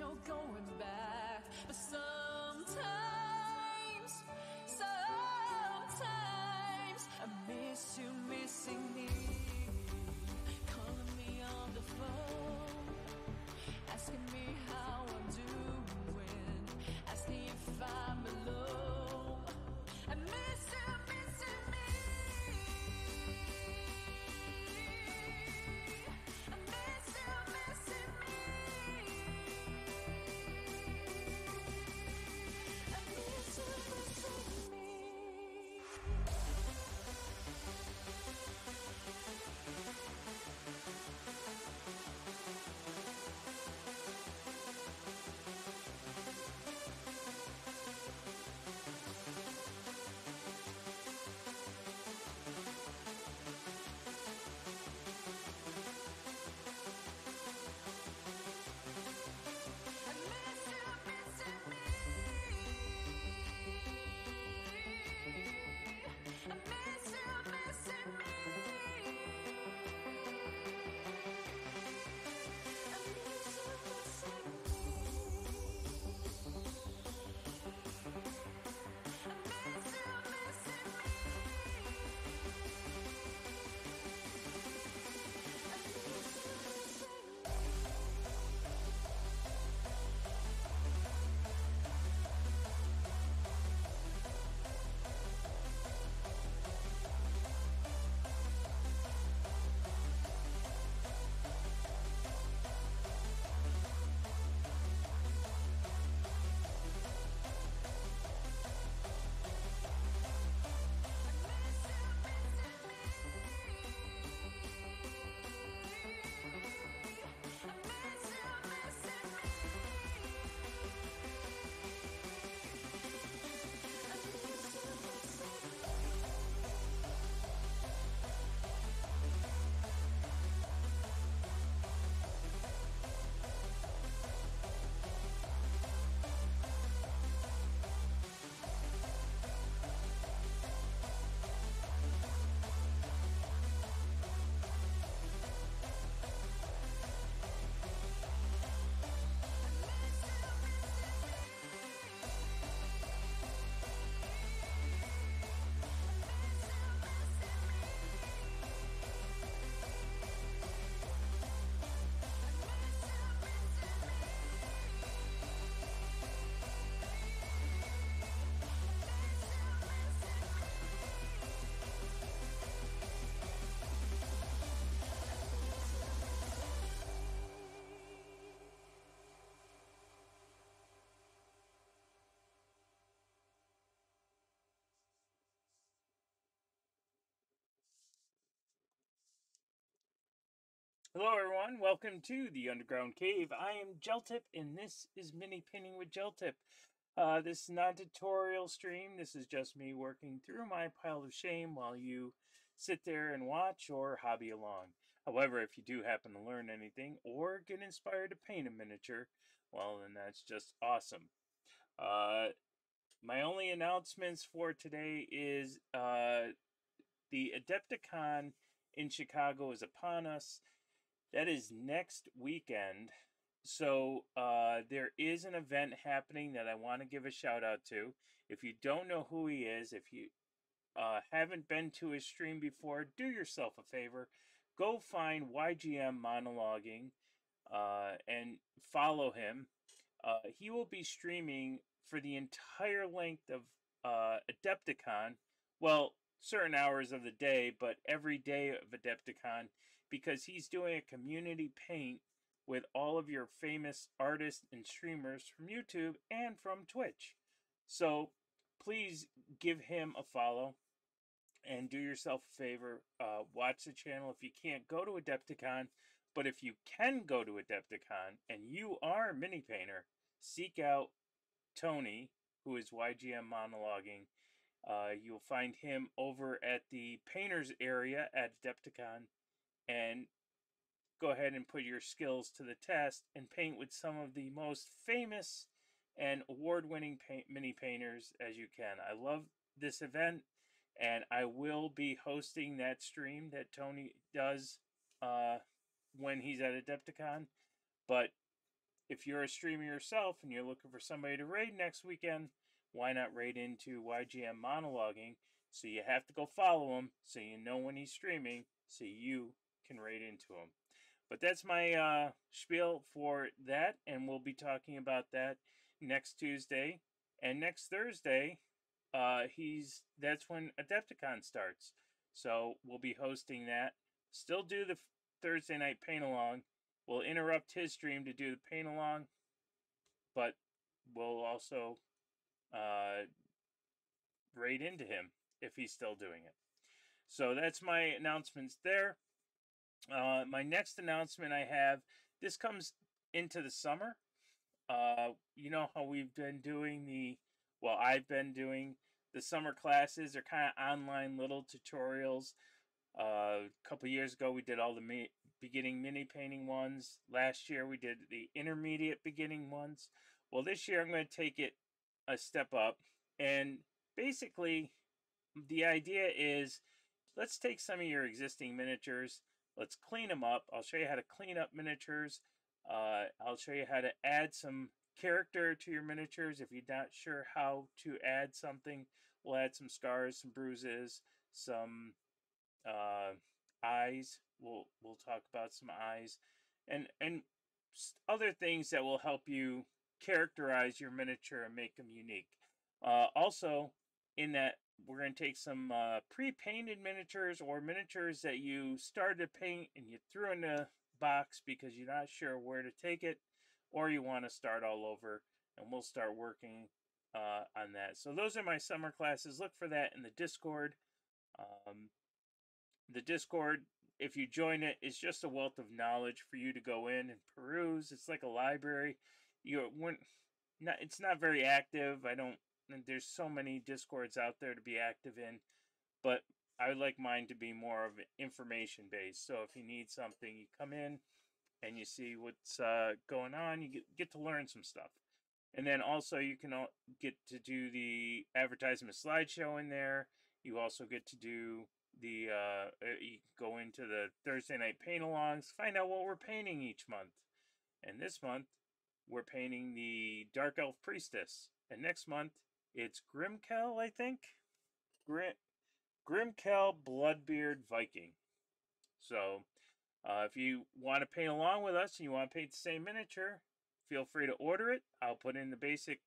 no going back. But sometimes I miss you missing me. Calling me on the phone, asking me how I'm doing, asking if I'm alone. I miss you missing me. I miss you missing me. I miss you missing me. Hello, everyone. Welcome to the Underground Cave. I am Geltip, and this is Mini Painting with Geltip. This is not a tutorial stream. This is just me working through my pile of shame while you sit there and watch or hobby along. However, if you do happen to learn anything or get inspired to paint a miniature, well, then that's just awesome. My only announcements for today is the Adepticon in Chicago is upon us. That is next weekend. So there is an event happening that I want to give a shout out to. If you don't know who he is, if you haven't been to his stream before, do yourself a favor. Go find YGM Monologuing and follow him. He will be streaming for the entire length of Adepticon. Well, certain hours of the day, but every day of Adepticon, because he's doing a community paint with all of your famous artists and streamers from YouTube and from Twitch. So please give him a follow and do yourself a favor. Watch the channel if you can't go to Adepticon. But if you can go to Adepticon and you are a mini painter, seek out Tony, who is YGM Monologuing. You'll find him over at the painters area at Adepticon, and go ahead and put your skills to the test and paint with some of the most famous and award-winning mini painters as you can. I love this event, and I will be hosting that stream that Tony does when he's at Adepticon. But if you're a streamer yourself and you're looking for somebody to raid next weekend, why not raid into YGM Monologuing? So you have to go follow him so you know when he's streaming so you can raid into him. But that's my spiel for that, and we'll be talking about that next Tuesday. And next Thursday, that's when Adepticon starts. So we'll be hosting that. Still do the Thursday night paint along. We'll interrupt his stream to do the paint along, but we'll also raid into him if he's still doing it. So that's my announcements there. My next announcement I have, this comes into the summer. You know how we've been doing I've been doing the summer classes. They're kind of online little tutorials. A couple years ago, we did all the beginning mini painting ones. Last year, we did the intermediate beginning ones. Well, this year, I'm going to take it a step up. And basically, the idea is, let's take some of your existing miniatures. Let's clean them up. I'll show you how to clean up miniatures. I'll show you how to add some character to your miniatures. If you're not sure how to add something, we'll add some scars, some bruises, some eyes. We'll talk about some eyes and other things that will help you characterize your miniature and make them unique. Also, in that, we're going to take some pre-painted miniatures or miniatures that you started to paint and you threw in a box because you're not sure where to take it, or you want to start all over, and we'll start working on that. So those are my summer classes. Look for that in the Discord. The Discord, if you join it, is just a wealth of knowledge for you to go in and peruse. It's like a library. It's not very active. There's so many Discords out there to be active in, but I would like mine to be more of information based. So if you need something, you come in and you see what's going on. You get to learn some stuff. And then also you can get to do the advertisement slideshow in there. You also get to do you go into the Thursday night paint alongs, find out what we're painting each month. And this month, we're painting the Dark Elf Priestess. And next month, it's Grimkel, I think? Grimkel Bloodbeard Viking. So, if you want to paint along with us and you want to paint the same miniature, feel free to order it. I'll put in the basic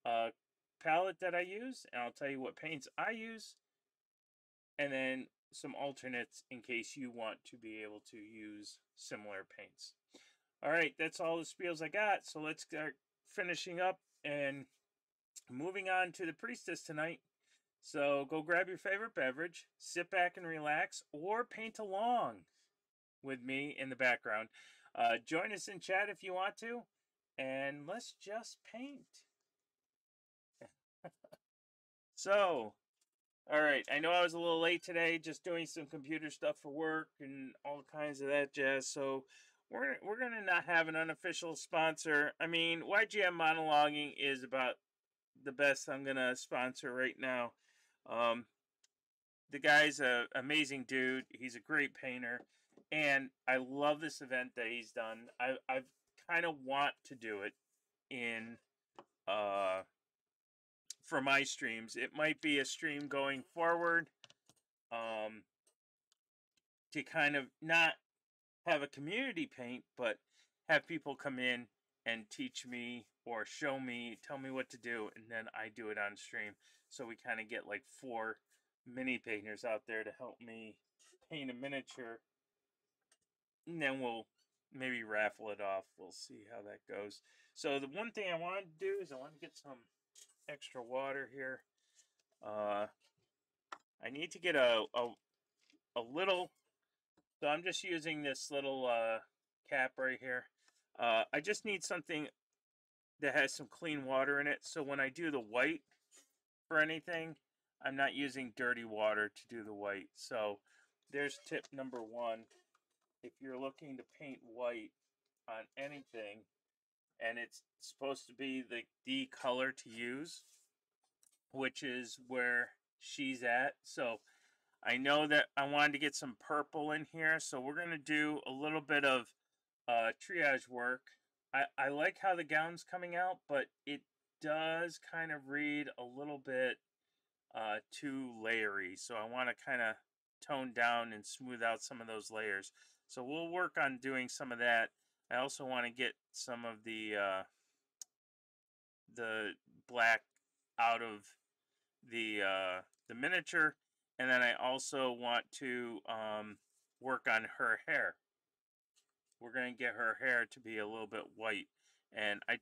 palette that I use, and I'll tell you what paints I use, and then some alternates in case you want to be able to use similar paints. All right, that's all the spiels I got. So let's start finishing up and moving on to the Priestess tonight. So go grab your favorite beverage, sit back and relax, or paint along with me in the background. Join us in chat if you want to, and let's just paint. So, all right, I know I was a little late today, just doing some computer stuff for work and all kinds of that jazz. So we're gonna not have an unofficial sponsor. I mean, YGM Monologuing is about the best I'm gonna sponsor right now. The guy's an amazing dude. He's a great painter, and I love this event that he's done. I've kind of want to do it in for my streams. It might be a stream going forward, to kind of not have a community paint, but have people come in and teach me or show me, tell me what to do, and then I do it on stream. So we kind of get like 4 mini painters out there to help me paint a miniature, and then we'll maybe raffle it off. We'll see how that goes. So the one thing I wanted to do is I want to get some extra water here. I need to get a little, so I'm just using this little cap right here. I just need something that has some clean water in it, so when I do the white for anything, I'm not using dirty water to do the white. So there's tip number 1. If you're looking to paint white on anything, and it's supposed to be the color to use, which is where she's at. So I know that I wanted to get some purple in here, so we're going to do a little bit of triage work I like how the gown's coming out, but it does kind of read a little bit too layery. So I want to kind of tone down and smooth out some of those layers. So we'll work on doing some of that. I also want to get some of the black out of the miniature, and then I also want to work on her hair. We're gonna get her hair to be a little bit white, and I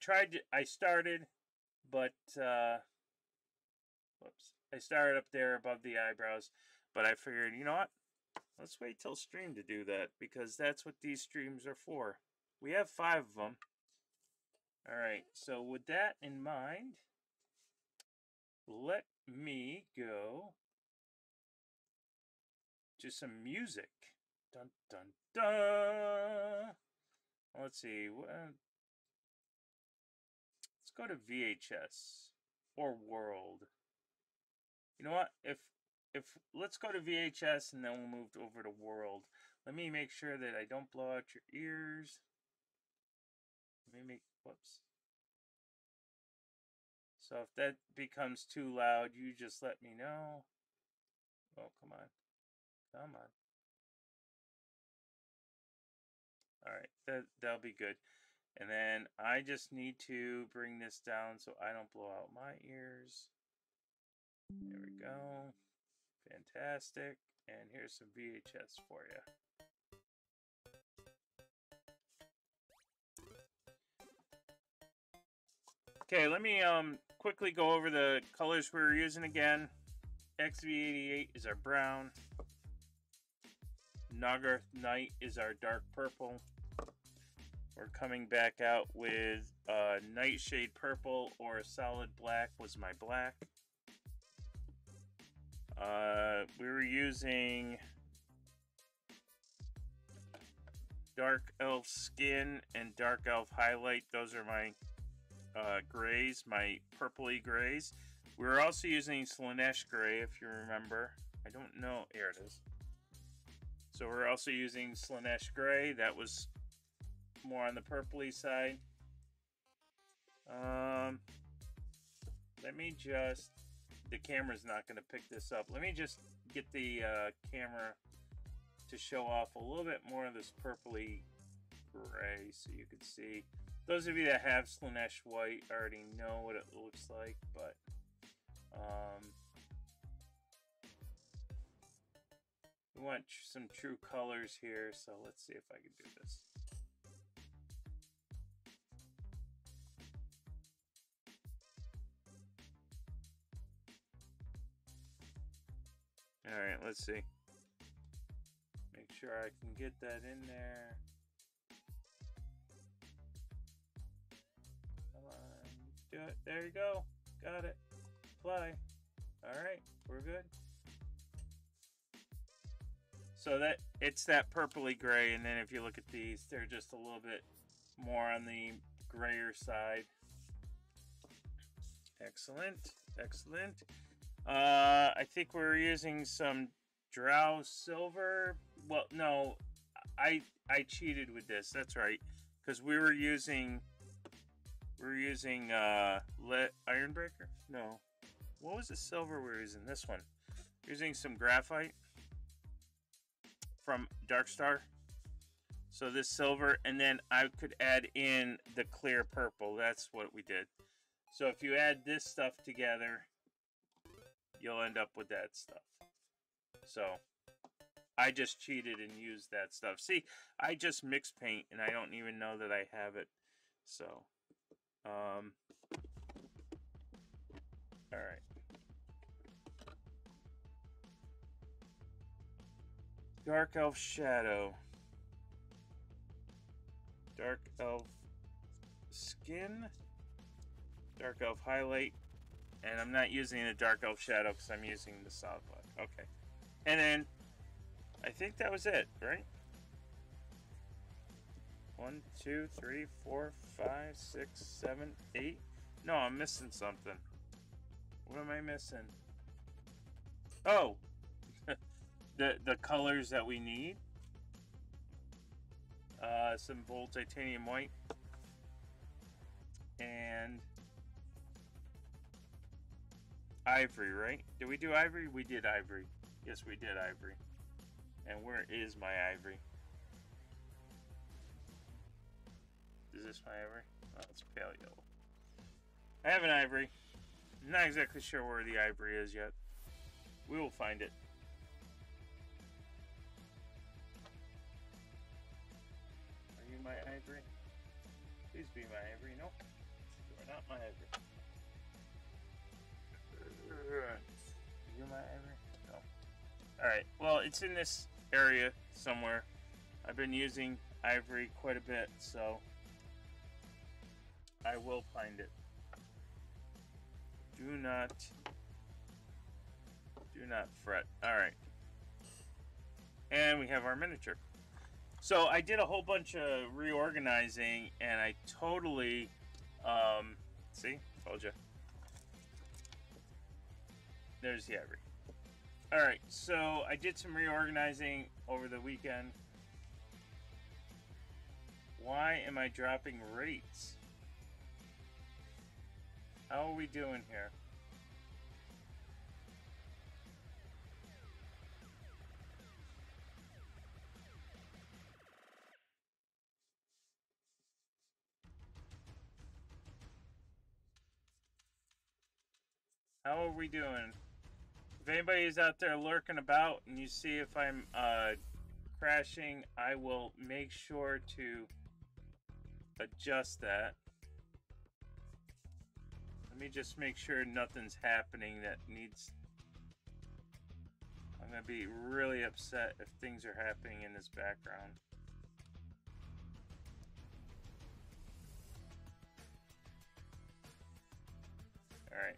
started, but whoops, I started up there above the eyebrows, but I figured, you know what? Let's wait till stream to do that because that's what these streams are for. We have 5 of them. All right, so with that in mind, let me go to some music. Dun dun dun. Let's see. Let's go to VHS or World. You know what? If let's go to VHS and then we'll move over to World. Let me make sure that I don't blow out your ears. Let me make whoops. So if that becomes too loud, you just let me know. Oh, come on. Come on. All right, that'll be good. And then I just need to bring this down so I don't blow out my ears. There we go. Fantastic. And here's some VHS for you. Okay, let me quickly go over the colors we were using again. XV88 is our brown. Naga Night is our dark purple. We're coming back out with Nightshade purple, or solid black was my black. We were using Dark Elf Skin and Dark Elf Highlight. Those are my grays, my purpley grays. We were also using Slanesh Gray, if you remember. I don't know. Here it is. So we're also using Slanesh Gray. That was more on the purpley side. Let me just... The camera's not going to pick this up. Let me just get the camera to show off a little bit more of this purpley gray so you can see. Those of you that have Slanesh White already know what it looks like, but we want some true colors here, so let's see if I can do this. All right, let's see. Make sure I can get that in there. Come on, do it. There you go. Got it. Apply. All right, we're good. So that it's that purpley gray, and then if you look at these, they're just a little bit more on the grayer side. Excellent, excellent. I think we're using some Drow Silver. Well, no, I cheated with this. That's right, because we were using Ironbreaker. No, what was the silver we were using? This one. Using some graphite from Darkstar. So this silver, and then I could add in the clear purple. That's what we did. So if you add this stuff together, you'll end up with that stuff. So I just cheated and used that stuff. See, I just mix paint and I don't even know that I have it. So, all right. Dark Elf Shadow. Dark Elf Skin. Dark Elf Highlight. And I'm not using the Dark Elf Shadow because I'm using the solid black. Okay. And then, I think that was it, right? 1, 2, 3, 4, 5, 6, 7, 8. No, I'm missing something. What am I missing? Oh! the colors that we need. Some Bold Titanium White. And ivory, right? Did we do ivory? We did ivory. Yes, we did ivory. And where is my ivory? Is this my ivory? Oh, it's pale yellow. I have an ivory. I'm not exactly sure where the ivory is yet. We will find it. Are you my ivory? Please be my ivory. Nope. You are not my ivory. You my ivory? No. Alright, well, it's in this area somewhere. I've been using ivory quite a bit, so I will find it. Do not fret. Alright. And we have our miniature. So I did a whole bunch of reorganizing, and I totally, see? Told you. There's the ivory. Alright, so I did some reorganizing over the weekend. Why am I dropping rates? How are we doing here? How are we doing? If anybody is out there lurking about and you see if I'm crashing, I will make sure to adjust that. Let me just make sure nothing's happening that needs... I'm going to be really upset if things are happening in this background. Alright.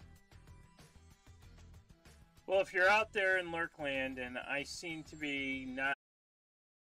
Well, if you're out there in Lurkland and I seem to be not